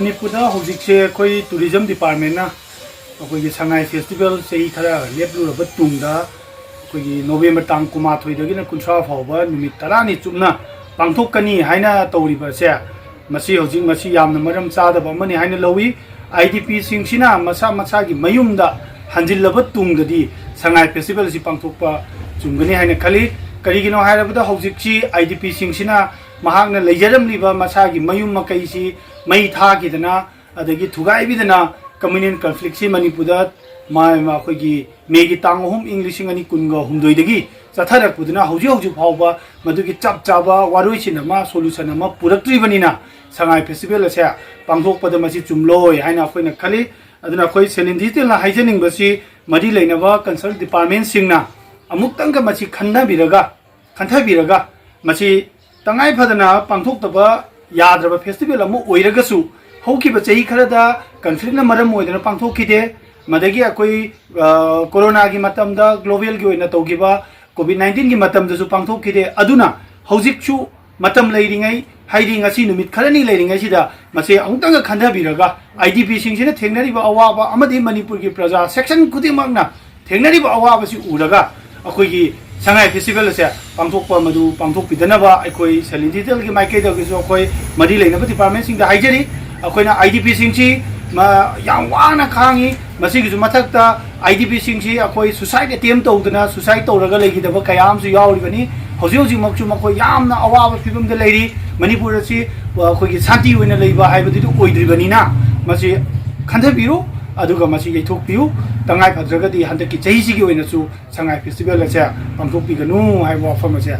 मणिपुर हौजिकसे अखोई tourism department अखोई Sangai festival चही खरा लेपलुरब तुंगदा अखोई नवंबर तांग 19 कुंथ्रा फाउबा नुमित 10 चुपना पांथोकनी हाइना तौरिबसे मसी हौजिक मसी यामना मरम चादब अमनि हाइना लौई आईडीपी सिंगसिना मसा मसागी मयुमदा हंजिल्लब तुंगददी संगाई फेस्टिवल सि पांथोकपा चुंगनी हाइना खली करिगिनो हाइरबदा हौजिकसी आईडीपी सिंगसिना महागना लेजरमलिबा मसागी मयुम मकैसी मई थागिदना अदगी थुगाइबिदना कम्युनिटी कन्फ्लिक्ट से मणिपुर अखोगी मेगी तांग 3 इंग्लिशिंग अनि कुनगा हुमदोइदगी चथरपुदना हौजी हौजी फावबा मदुगी चप चाबा वारोइसिनमा सोल्यूशन अमा पुरक्ट्रिबनिना संगाई फेस्टिवल असे पांगथोकपद मसी चुमलोय हाइना अखोइना खली अदुना अखोइ सेलिन डिजिटलना हाइजनिंगबसी मदि लेनबा कंसल्ट डिपार्टमेंट सिंगना अमुक्तंग मसी खन्थाबिरगा मसी तंगाई फदना पांगथोकतबा याद्रबा फेस्टिवल अमु ओइरगसु हौकिबा चही खरदा कन्फ्लिक्टना मरम ओइदना पांगथोकिदे मदगी अखोई कोरोना की मतमदा ग्लोबल की ओइना तौगिबा कोविड 19 की मतमदसु पांगथोकिदे अदुना हौजिकसु मतम लेरिङै हाइदि ngasi नुमित खरनी लेरिङै सिदा मसे अमुक्तंग खन्थाबिरगा आईडीपी सिंगसिना थेंगनरिबा अवाबा अमदि मणिपुर की प्रजा सेक्शन खुदिमकना थेंगनरिबा अवाबसि उरगा अखोइगी संगाई फेस्टिवल से पांथोकपा मधु पांथोकपिदनबा अखोई सेलिन डिजिटल की माइकेदगिसु अखोई मदि लेनबा डिपार्टमेंट सिंग दा हाइजरी अखोइना आईडीपी सिंगसी याम वाना खांगी मसिगिसु मथक्ता आईडीपी सिंगसी अखोई सुसाइड अटेम्प तौदना सुसाइड तौरगा लेगिदबा कयामसु यावरिबनी हौजी हौजी मक्सु मखोई यामना अवाबा फिबमदा लेरी मणिपुर असि अखोइगी शांति ओइना लेबा हाइबदिदु ओइद्रिबनिना मसि खन्थबिरु अदुगा मसी यथोकपियु तंगाई फद्रगदी हंदकी चहीसिगी ओइनासु संगाई फेस्टिवल असे पांथोकपिगनु हाइबा वफम असे